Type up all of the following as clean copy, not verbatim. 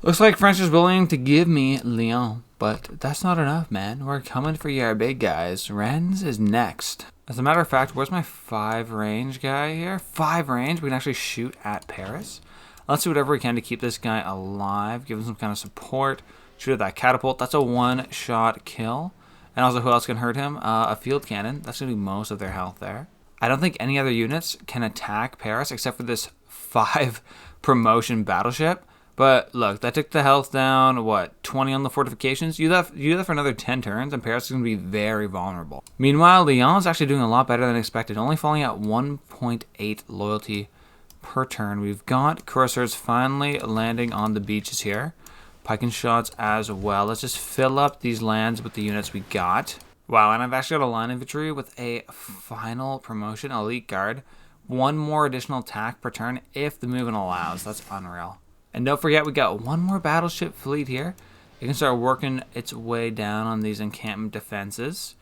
Looks like France is willing to give me Lyon, but that's not enough, man. We're coming for your big guys. Rennes is next. As a matter of fact, where's my 5 range guy here? 5 range? We can actually shoot at Paris. Let's do whatever we can to keep this guy alive. Give him some kind of support. Shoot at that catapult. That's a 1-shot kill. And also, who else can hurt him? A field cannon. That's going to do most of their health there. I don't think any other units can attack Paris except for this 5 promotion battleship. But look, that took the health down, what, 20 on the fortifications? You do that for another 10 turns, and Paris is going to be very vulnerable. Meanwhile, Lyon is actually doing a lot better than expected, only falling at 1.8 loyalty per turn. We've got cursors finally landing on the beaches here. Pike and shots as well. Let's just fill up these lands with the units we got. Wow, and I've actually got a line infantry with a final promotion, elite guard. 1 more additional attack per turn if the movement allows. That's unreal. And don't forget, we got 1 more battleship fleet here. It can start working its way down on these encampment defenses.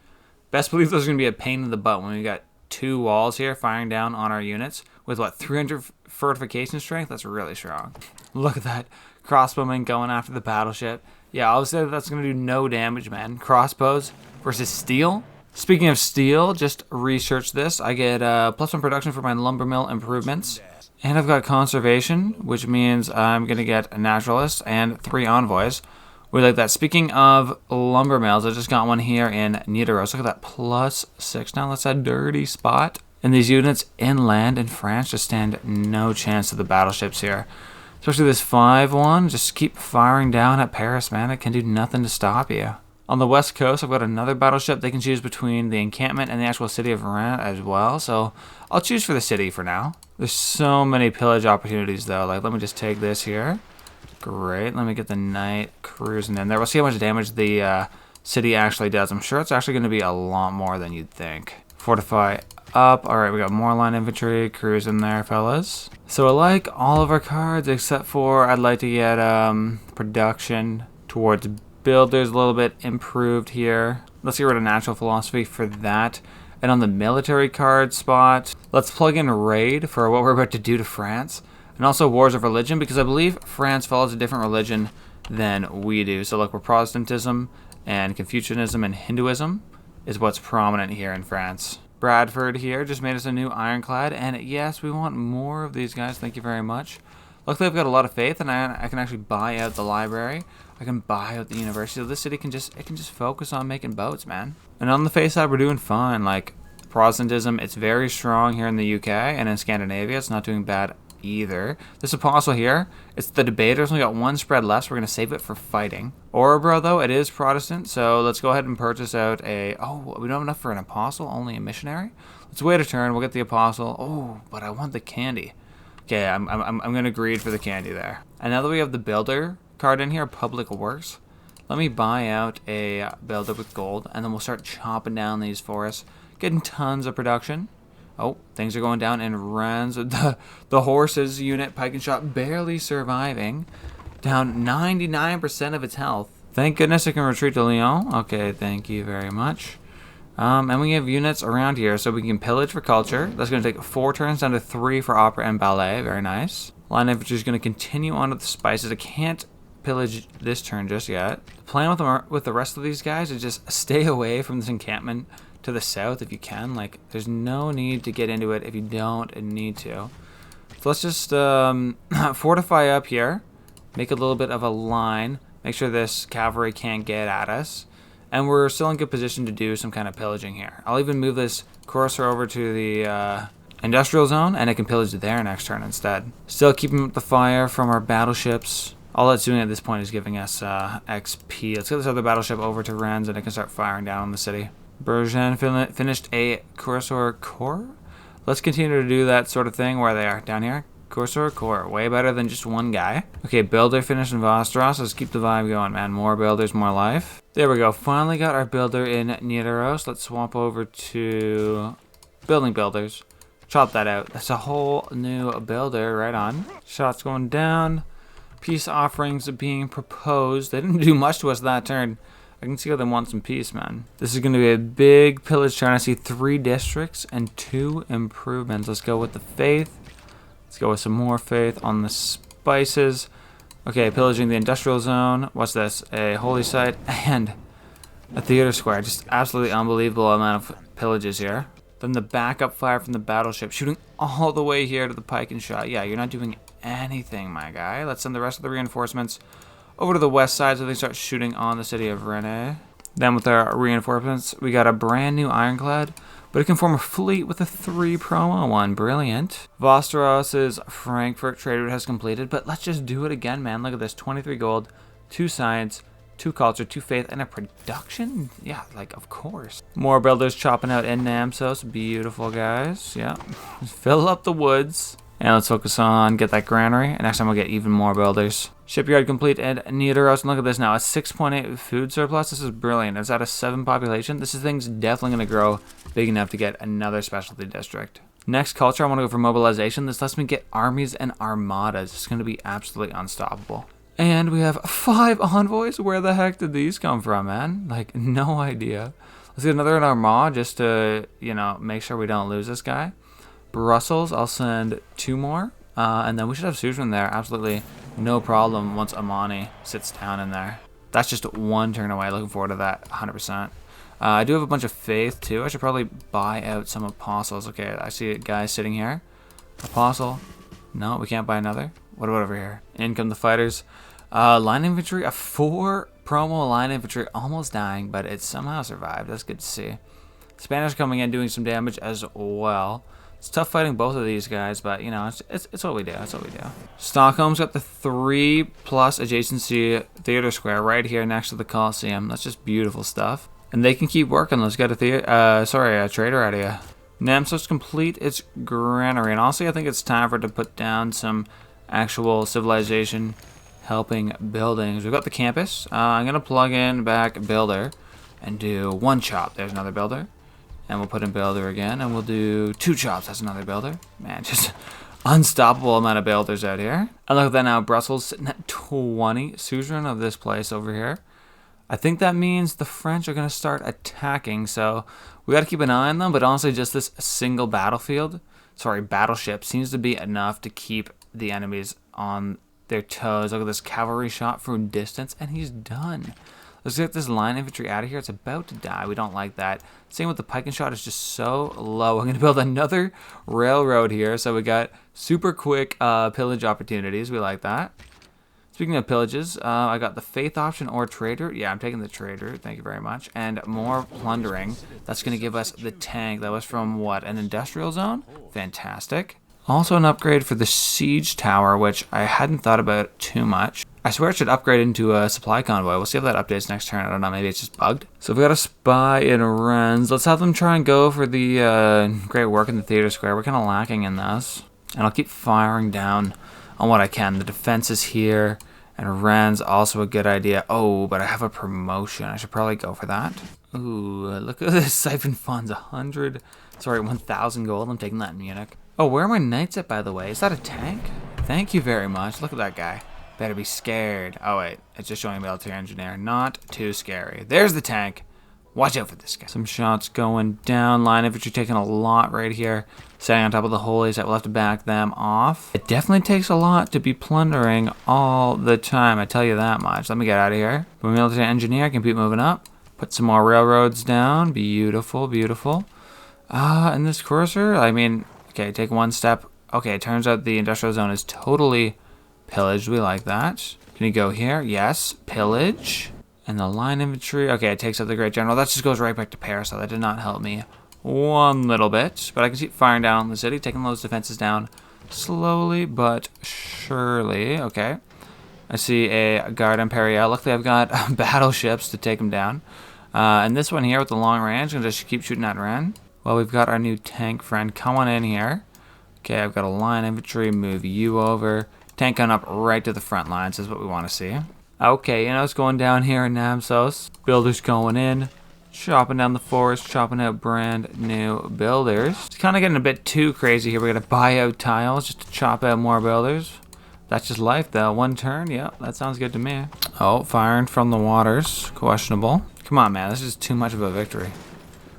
Best believe those are going to be a pain in the butt when we got 2 walls here firing down on our units with, what, 300 fortification strength? That's really strong. Look at that crossbowman going after the battleship. Yeah, obviously that's going to do no damage, man. Crossbows versus steel. Speaking of steel, just research this. I get +1 production for my lumber mill improvements. And I've got conservation, which means I'm going to get a naturalist and 3 envoys. We like that. Speaking of lumber mills, I just got one here in Nidaros. Look at that, +6 now. That's a dirty spot. And these units inland in France just stand no chance to the battleships here. Especially this 5-1. Just keep firing down at Paris, man. It can do nothing to stop you. On the west coast, I've got another battleship. They can choose between the encampment and the actual city of Rennes as well. So I'll choose for the city for now. There's so many pillage opportunities, though. Like, let me just take this here. Great. Let me get the knight cruising in there. We'll see how much damage the city actually does. I'm sure it's actually going to be a lot more than you'd think. Fortify up. All right, we got more line infantry cruising there, fellas. So I like all of our cards except for I'd like to get production towards builders a little bit improved here. Let's get rid of natural philosophy for that. And on the military card spot, let's plug in raid for what we're about to do to France. And also wars of religion, because I believe France follows a different religion than we do. So look, we're Protestantism and Confucianism and Hinduism is what's prominent here in France. Bradford here just made us a new ironclad. And yes, we want more of these guys. Thank you very much. Luckily, I've got a lot of faith, and I can actually buy out the library. I can buy out the university. So this city can just focus on making boats, man. And on the face side, we're doing fine. Like, Protestantism, it's very strong here in the UK, and in Scandinavia, it's not doing bad either. This apostle here, it's the debaters. Only got 1 spread left, so we're going to save it for fighting. Orebro, though, it is Protestant, so let's go ahead and purchase out a... Oh, we don't have enough for an apostle, only a missionary? Let's wait a turn. We'll get the apostle. Oh, but I want the candy. Okay, I'm going to greed for the candy there. And now that we have the builder card in here, Public Works, let me buy out a builder with gold, and then we'll start chopping down these forests, getting tons of production. Oh, things are going down in Rennes. The horses unit, pike and shot, barely surviving, down 99% of its health. Thank goodness it can retreat to Lyon. Okay, thank you very much. And we have units around here, so we can pillage for culture. That's going to take 4 turns down to 3 for opera and ballet. Very nice. Line infantry is going to continue on with the spices. I can't pillage this turn just yet. The plan with the rest of these guys is just stay away from this encampment to the south if you can. Like, there's no need to get into it if you don't need to. So let's just fortify up here. Make a little bit of a line. Make sure this cavalry can't get at us. And we're still in good position to do some kind of pillaging here. I'll even move this cursor over to the industrial zone, and it can pillage there next turn instead. Still keeping up the fire from our battleships. All it's doing at this point is giving us XP. Let's get this other battleship over to Rennes, and it can start firing down on the city. Bergen finished a cursor core. Let's continue to do that sort of thing. Where they are down here. Cursor core, way better than just one guy. Okay, builder finished in Vostros. Let's keep the vibe going, man. More builders, more life. There we go. Finally got our builder in Nidaros. Let's swap over to building builders. Chop that out. That's a whole new builder. Right on. Shots going down. Peace offerings being proposed. They didn't do much to us that turn. I can see how they want some peace, man. This is going to be a big pillage turn. I see 3 districts and 2 improvements. Let's go with the faith. Let's go with some more faith on the spices. Okay, pillaging the industrial zone. What's this? A holy site and a theater square. Just absolutely unbelievable amount of pillages here. Then the backup fire from the battleship, shooting all the way here to the pike and shot. Yeah, you're not doing anything, my guy. Let's send the rest of the reinforcements over to the west side so they start shooting on the city of Rennes. Then with our reinforcements, we got a brand new ironclad, but it can form a fleet with a 3 promo one. Brilliant. Vosteros's Frankfurt trade route has completed, but let's just do it again, man. Look at this. 23 gold, 2 science, 2 culture, 2 faith, and a production? Yeah, like, of course. More builders chopping out ynamp. Beautiful, guys. Yeah. Fill up the woods. And let's focus on get that granary. And next time we'll get even more builders. Shipyard complete and Niederos. And look at this now. A 6.8 food surplus. This is brilliant. It's at a 7 population. This thing's definitely going to grow big enough to get another specialty district. Next culture, I want to go for mobilization. This lets me get armies and armadas. It's going to be absolutely unstoppable. And we have 5 envoys. Where the heck did these come from, man? Like, no idea. Let's get another armada just to, you know, make sure we don't lose this guy. Brussels, I'll send 2 more. And then we should have Suzerain there. Absolutely no problem once Amani sits down in there. That's just 1 turn away. Looking forward to that 100%. I do have a bunch of faith, too. I should probably buy out some apostles. Okay, I see a guy sitting here. Apostle. No, we can't buy another. What about over here? In come the fighters. Line infantry, a 4 promo line infantry, almost dying, but it somehow survived. That's good to see. Spanish coming in, doing some damage as well. It's tough fighting both of these guys, but, you know, it's what we do. That's what we do. Stockholm's got the 3+ adjacency theater square right here next to the Coliseum. That's just beautiful stuff. And they can keep working. Let's get a trader out of here. Namsos complete its granary. And also, I think it's time for it to put down some actual civilization helping buildings. We've got the campus. I'm going to plug in back builder and do 1 chop. There's another builder. And we'll put in builder again, and we'll do 2 chops. That's another builder. Man, just unstoppable amount of builders out here. And look at that now. Brussels sitting at 20. Suzerain of this place over here. I think that means the French are going to start attacking, so we got to keep an eye on them. But honestly, just this single battleship seems to be enough to keep the enemies on their toes. Look at this cavalry shot from distance, and he's done. Let's get this line infantry out of here. It's about to die. We don't like that. Same with the pike and shot. Is just so low. I'm going to build another railroad here. So we got super quick pillage opportunities. We like that. Speaking of pillages, I got the faith option or trader. Yeah, I'm taking the trader. Thank you very much. And more plundering. That's going to give us the tank. That was from what? An industrial zone? Fantastic. Also an upgrade for the siege tower, which I hadn't thought about too much. I swear it should upgrade into a supply convoy. We'll see if that updates next turn. I don't know. Maybe it's just bugged. So we've got a spy in Rennes. Let's have them try and go for the great work in the theater square. We're kind of lacking in this. And I'll keep firing down on what I can. The defense is here. And Rennes also a good idea. Oh, but I have a promotion. I should probably go for that. Ooh, look at this. Siphon funds. 1,000 gold. I'm taking that in Munich. Oh, where are my knights at, by the way? Is that a tank? Thank you very much. Look at that guy. Better be scared. Oh, wait. It's just showing military engineer. Not too scary. There's the tank. Watch out for this guy. Some shots going down. Line infantry taking a lot right here. Setting on top of the holies that we'll have to back them off. It definitely takes a lot to be plundering all the time. I tell you that much. Let me get out of here. My military engineer can keep moving up. Put some more railroads down. Beautiful, beautiful. And this cursor, I mean, okay, take 1 step. Okay, it turns out the industrial zone is totally pillaged. We like that. Can you go here? Yes. Pillage. And the line infantry. Okay, it takes out the great general. That just goes right back to Paris, so that did not help me one little bit. But I can keep firing down on the city, taking those defenses down slowly but surely. Okay. I see a Garde Imperiale. Luckily, I've got battleships to take them down. And this one here with the long range, I'm just keep shooting at Rennes. Well, we've got our new tank friend. Come on in here. Okay, I've got a line infantry. Move you over. Tank coming up right to the front lines is what we want to see. Okay, you know, it's going down here in Namsos. Builders going in. Chopping down the forest. Chopping out brand new builders. It's kind of getting a bit too crazy here. We're going to buy out tiles just to chop out more builders. That's just life, though. 1 turn. Yep, that sounds good to me. Oh, firing from the waters. Questionable. Come on, man. This is too much of a victory.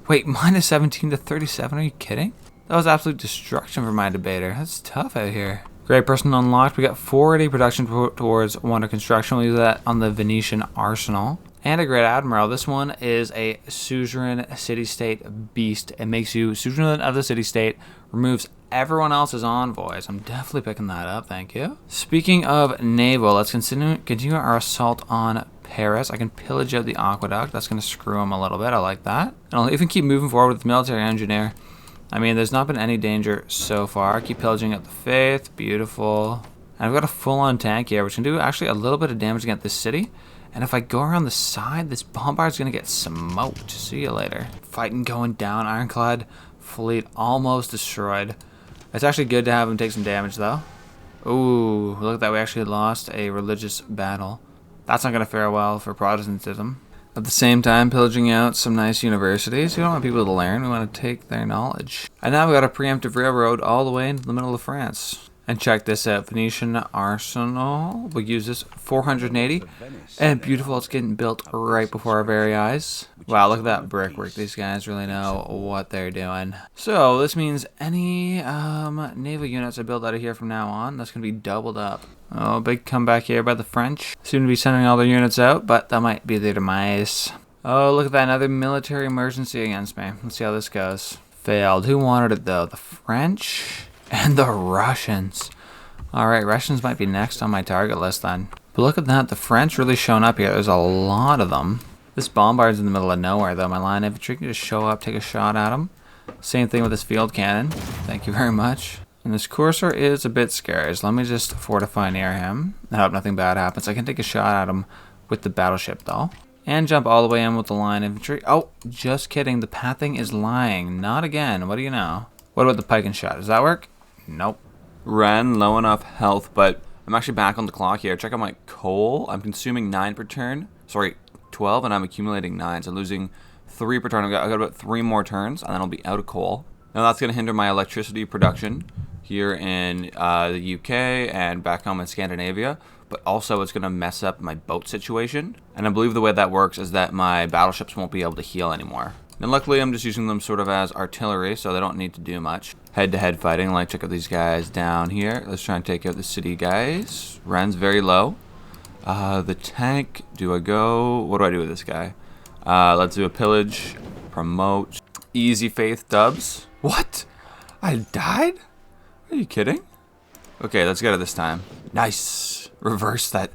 Wait, minus 17 to 37? Are you kidding? That was absolute destruction for my debater. That's tough out here. Great person unlocked. We got 40 production towards wonder construction. We'll use that on the Venetian arsenal. And a great admiral. This one is a suzerain city-state beast. It makes you suzerain of the city-state, removes everyone else's envoys. I'm definitely picking that up, thank you. Speaking of naval, let's continue our assault on Paris. I can pillage out the aqueduct. That's going to screw him a little bit. I like that. And I'll even keep moving forward with the military engineer. I mean, there's not been any danger so far. Keep pillaging out the faith. Beautiful. And I've got a full-on tank here, which can do actually a little bit of damage against this city. And if I go around the side, this bombard's going to get smoked. See you later. Fighting going down. Ironclad fleet almost destroyed. It's actually good to have him take some damage, though. Ooh, look at that. We actually lost a religious battle. That's not going to fare well for Protestantism. At the same time, pillaging out some nice universities. We don't want people to learn. We want to take their knowledge. And now we got a preemptive railroad all the way into the middle of France. And check this out. Venetian arsenal. We'll use this 480. And beautiful. It's getting built right before our very eyes. Wow, look at that brickwork. These guys really know what they're doing. So this means any naval units I build out of here from now on, that's going to be doubled up. Oh, big comeback here by the French. Seem to be sending all their units out, but that might be their demise. Oh, look at that. Another military emergency against me. Let's see how this goes. Failed. Who wanted it, though? The French and the Russians. Alright, Russians might be next on my target list then. But look at that. The French really showing up here. There's a lot of them. This bombard's in the middle of nowhere, though. My line infantry can just show up, take a shot at them. Same thing with this field cannon. Thank you very much. And this courser is a bit scary, so let me just fortify near him. I hope nothing bad happens. I can take a shot at him with the battleship, though. And jump all the way in with the line infantry. Oh, just kidding. The pathing is lying. Not again. What do you know? What about the pike and shot? Does that work? Nope. Ran low enough health, but I'm actually back on the clock here. Check out my coal. I'm consuming 9 per turn. Sorry, 12, and I'm accumulating 9. So I'm losing 3 per turn. I've got about 3 more turns, and then I'll be out of coal. Now that's going to hinder my electricity production here in the UK and back home in Scandinavia, but also it's going to mess up my boat situation. And I believe the way that works is that my battleships won't be able to heal anymore. And luckily I'm just using them sort of as artillery, so they don't need to do much. Head-to-head fighting, like check out these guys down here. Let's try and take out the city guys. Ren's very low. The tank, do I go? What do I do with this guy? Let's do a pillage, promote, easy faith dubs. What? I died? Are you kidding? Okay, let's get it this time. Nice. Reverse that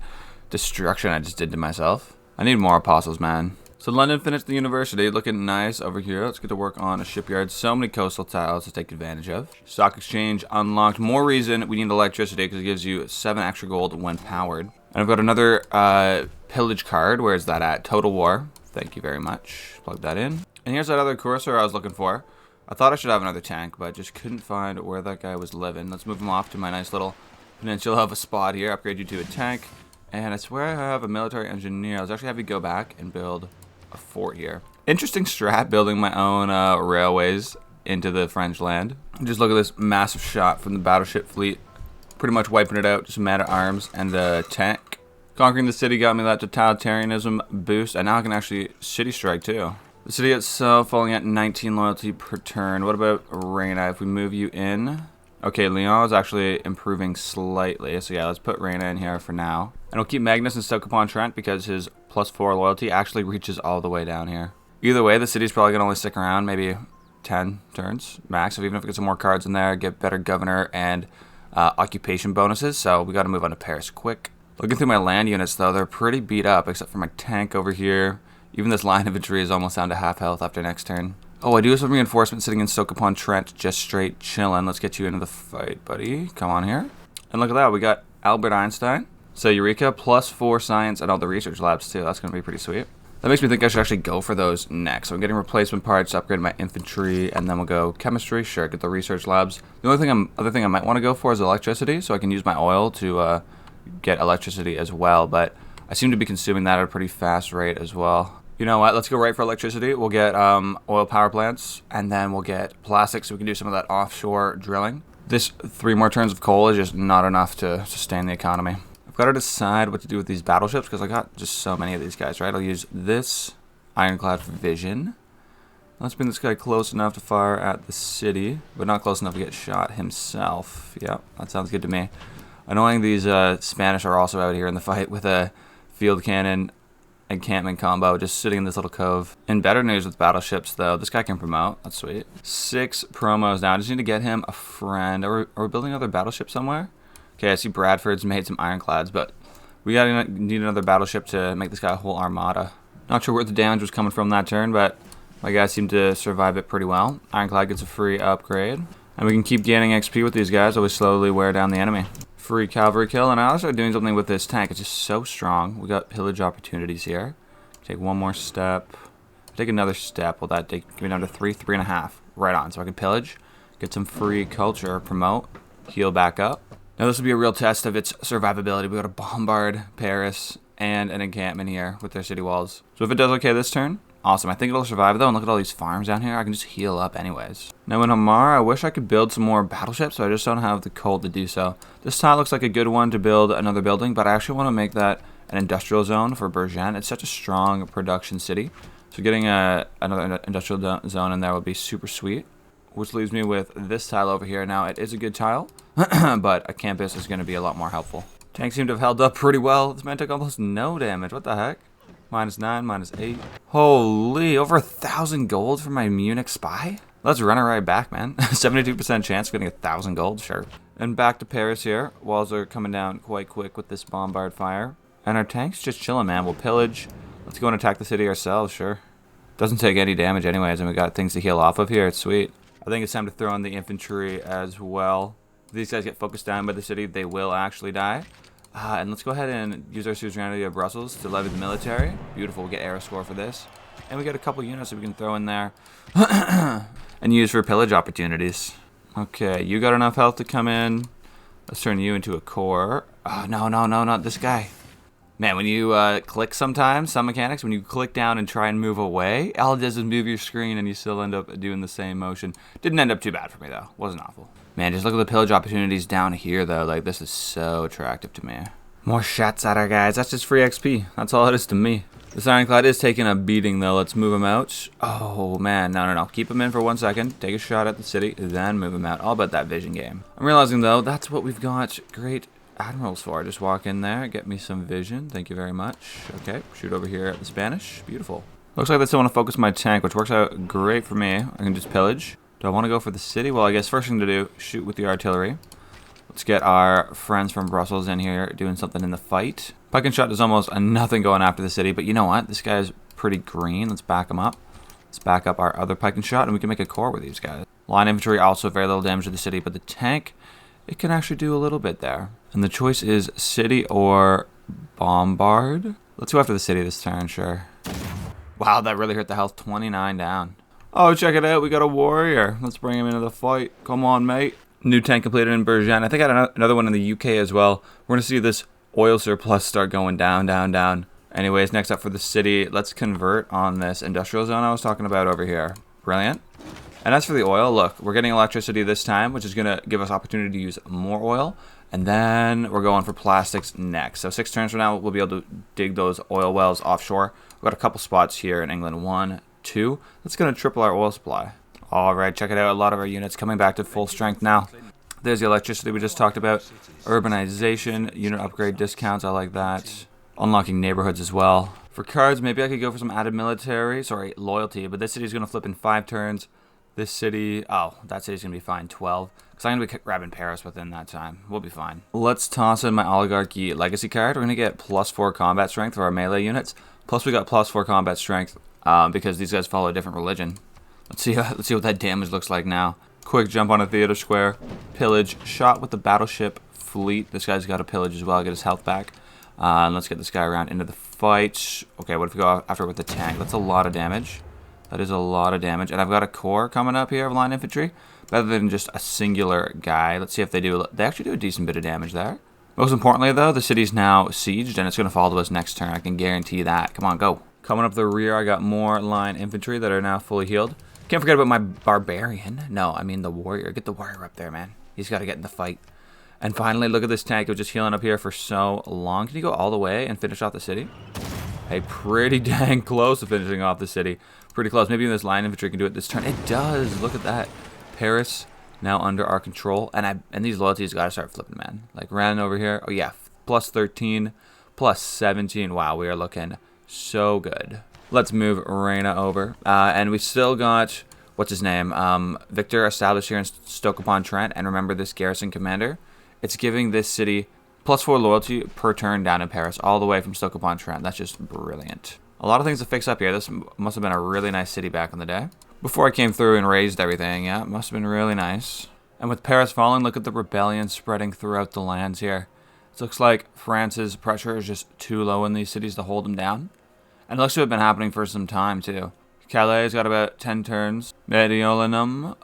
destruction I just did to myself. I need more apostles, man. So London finished the university, looking nice over here. Let's get to work on a shipyard. So many coastal tiles to take advantage of. Stock exchange unlocked. More reason we need electricity because it gives you 7 extra gold when powered. And I've got another pillage card. Where is that at? Total War. Thank you very much. Plug that in. And here's that other courser I was looking for. I thought I should have another tank, but I just couldn't find where that guy was living. Let's move him off to my nice little peninsula of a spot here. Upgrade you to a tank. And I swear I have a military engineer. Let's actually have you go back and build a fort here. Interesting strat, building my own railways into the French land. Just look at this massive shot from the battleship fleet. Pretty much wiping it out. Just man-at-arms and the tank. Conquering the city got me that totalitarianism boost. And now I can actually city strike too. The city itself falling at 19 loyalty per turn. What about Reina? If we move you in. Okay, Lyon is actually improving slightly. So yeah, let's put Reina in here for now. And we'll keep Magnus and Stoke-upon-Trent because his +4 loyalty actually reaches all the way down here. Either way, the city's probably going to only stick around maybe 10 turns max. Even if we get some more cards in there, get better governor and occupation bonuses. So we got to move on to Paris quick. Looking through my land units though, they're pretty beat up except for my tank over here. Even this line infantry is almost down to half health after next turn. Oh, I do have some reinforcement sitting in Stoke-upon-Trent, just straight chilling. Let's get you into the fight, buddy. Come on here. And look at that, we got Albert Einstein. So Eureka, +4 science and all the research labs too. That's going to be pretty sweet. That makes me think I should actually go for those next. So I'm getting replacement parts, upgrade my infantry, and then we'll go chemistry. Sure, get the research labs. The only thing other thing I might want to go for is electricity, so I can use my oil to get electricity as well. But I seem to be consuming that at a pretty fast rate as well. You know what? Let's go right for electricity. We'll get oil power plants, and then we'll get plastic so we can do some of that offshore drilling. This 3 more turns of coal is just not enough to sustain the economy. I've got to decide what to do with these battleships because I got just so many of these guys, right? I'll use this ironclad vision. Let's bring this guy close enough to fire at the city, but not close enough to get shot himself. Yep, that sounds good to me. Annoying these Spanish are also out here in the fight with a field cannon encampment combo just sitting in this little cove. In better news with battleships, though, this guy can promote. That's sweet. 6 promos now. I just need to get him a friend. Are we building another battleship somewhere? Okay, I see Bradford's made some ironclads, but we need another battleship to make this guy a whole armada. Not sure where the damage was coming from that turn, but my guys seem to survive it pretty well. Ironclad gets a free upgrade. And we can keep gaining XP with these guys while we slowly wear down the enemy. Free cavalry kill, and I also started doing something with this tank. It's just so strong. We got pillage opportunities here. Take one more step. Take another step. Will that take me down to 3.5? Right on. So I can pillage, get some free culture, promote, heal back up. Now this will be a real test of its survivability. We got to bombard Paris and an encampment here with their city walls. So if it does okay this turn, awesome. I think it'll survive though, and look at all these farms down here. I can just heal up anyways. Now in Hamar, I wish I could build some more battleships, so I just don't have the coal to do so. This tile looks like a good one to build another building, but I actually want to make that an industrial zone for Bergen. It's such a strong production city. So getting another industrial zone in there would be super sweet. Which leaves me with this tile over here. Now it is a good tile, but a campus is going to be a lot more helpful. Tanks seem to have held up pretty well. This man took almost no damage. What the heck? -9, -8. Holy, over 1,000 gold for my Munich spy? Let's run it right back, man. 72% chance of getting 1,000 gold, sure. And back to Paris here. Walls are coming down quite quick with this bombard fire. And our tank's just chilling, man. We'll pillage. Let's go and attack the city ourselves, sure. Doesn't take any damage anyways, and we got things to heal off of here. It's sweet. I think it's time to throw in the infantry as well. If these guys get focused down by the city, they will actually die. And let's go ahead and use our suzerainty of Brussels to levy the military. Beautiful, we'll get air score for this. And we got a couple units that we can throw in there and use for pillage opportunities. Okay, you got enough health to come in. Let's turn you into a core. Oh, no, not this guy. Man, when you click sometimes, some mechanics, when you click down and try and move away, all it does is move your screen and you still end up doing the same motion. Didn't end up too bad for me, though. Wasn't awful. Man, just look at the pillage opportunities down here, though. Like, this is so attractive to me. More shots at our guys. That's just free XP. That's all it is to me. This ironclad is taking a beating, though. Let's move him out. Oh, man. No. Keep him in for 1 second. Take a shot at the city, then move him out. All about that vision game. I'm realizing, though, that's what we've got great admirals for. Just walk in there, get me some vision. Thank you very much. Okay, shoot over here at the Spanish. Beautiful. Looks like they still want to focus my tank, which works out great for me. I can just pillage. Do I want to go for the city? Well, I guess first thing to do, shoot with the artillery. Let's get our friends from Brussels in here doing something in the fight. Pike and shot does almost nothing going after the city, but you know what? This guy's pretty green. Let's back him up. Let's back up our other pike and shot, and we can make a core with these guys. Line infantry, also very little damage to the city, but the tank, it can actually do a little bit there. And the choice is city or bombard. Let's go after the city this turn, sure. Wow, that really hurt the health. 29 down. Oh, check it out. We got a warrior. Let's bring him into the fight. Come on, mate. New tank completed in Bergen. I think I had another one in the UK as well. We're going to see this oil surplus start going down. Anyways, next up for the city, let's convert on this industrial zone I was talking about over here. Brilliant. And as for the oil, look, we're getting electricity this time, which is going to give us opportunity to use more oil. And then we're going for plastics next. So 6 turns from now, we'll be able to dig those oil wells offshore. We've got a couple spots here in England. 1, 2. That's going to triple our oil supply. All right, check it out. A lot of our units coming back to full strength now. There's the electricity we just talked about. Urbanization, unit upgrade discounts. I like that. Unlocking neighborhoods as well. For cards, maybe I could go for some added loyalty. But this city's going to flip in 5 turns. This city, that city's going to be fine, 12. Because I'm going to be grabbing Paris within that time. We'll be fine. Let's toss in my Oligarchy Legacy card. We're going to get +4 combat strength for our melee units. Plus we got +4 combat strength because these guys follow a different religion. Let's see what that damage looks like now. Quick jump on a theater square. Pillage. Shot with the battleship fleet. This guy's got a pillage as well. Get his health back. And let's get this guy around into the fight. Okay, what if we go after it with the tank? That's a lot of damage. That is a lot of damage. And I've got a core coming up here of line infantry. Better than just a singular guy. Let's see if they do. They actually do a decent bit of damage there. Most importantly, though, the city's now sieged, and it's going to fall to us next turn. I can guarantee that. Come on, go. Coming up the rear, I got more line infantry that are now fully healed. Can't forget about my barbarian. No, I mean the warrior. Get the warrior up there, man. He's got to get in the fight. And finally, look at this tank. It was just healing up here for so long. Can you go all the way and finish off the city? Hey, pretty dang close to finishing off the city. Pretty close. Maybe this line infantry can do it this turn. It does. Look at that. Paris now under our control. And these loyalties got to start flipping, man. Like, Ren over here. Oh, yeah. Plus 13. Plus 17. Wow, we are looking so good. Let's move Reina over. And we still got, what's his name? Victor established here in Stoke-upon-Trent. And remember this garrison commander? It's giving this city +4 loyalty per turn down in Paris, all the way from Stoke-upon-Trent. That's just brilliant. A lot of things to fix up here. This must have been a really nice city back in the day. Before I came through and raised everything, yeah, it must have been really nice. And with Paris falling, look at the rebellion spreading throughout the lands here. It looks like France's pressure is just too low in these cities to hold them down. And it looks to have been happening for some time, too. Calais got about 10 turns. Mediolanum,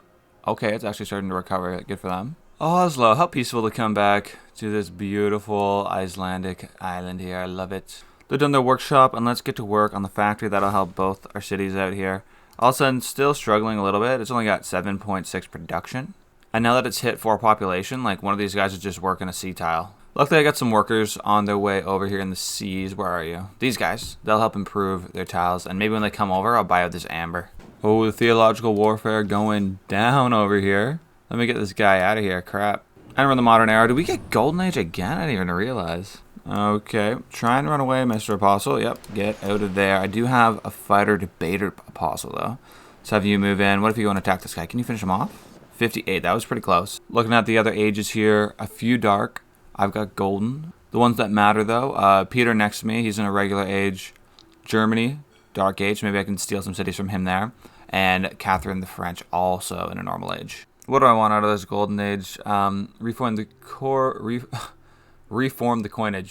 okay, it's actually starting to recover. Good for them. Oslo, how peaceful to come back to this beautiful Icelandic island here. I love it. They've done their workshop, and let's get to work on the factory. That'll help both our cities out here. All of a sudden, still struggling a little bit. It's only got 7.6 production. And now that it's hit 4 population, like one of these guys is just working a sea tile. Luckily, I got some workers on their way over here in the seas. Where are you? These guys. They'll help improve their tiles. And maybe when they come over, I'll buy out this amber. Oh, the theological warfare going down over here. Let me get this guy out of here. Crap. And we're in the modern era. Did we get Golden Age again? I didn't even realize. Okay. Try and run away, Mr. Apostle. Yep. Get out of there. I do have a fighter debater apostle, though. Let's have you move in. What if you go and attack this guy? Can you finish him off? 58. That was pretty close. Looking at the other ages here. A few dark. I've got golden. The ones that matter, though. Peter next to me. He's in a regular age. Germany. Dark age. Maybe I can steal some cities from him there. And Catherine the French also in a normal age. What do I want out of this golden age? Reform the coinage.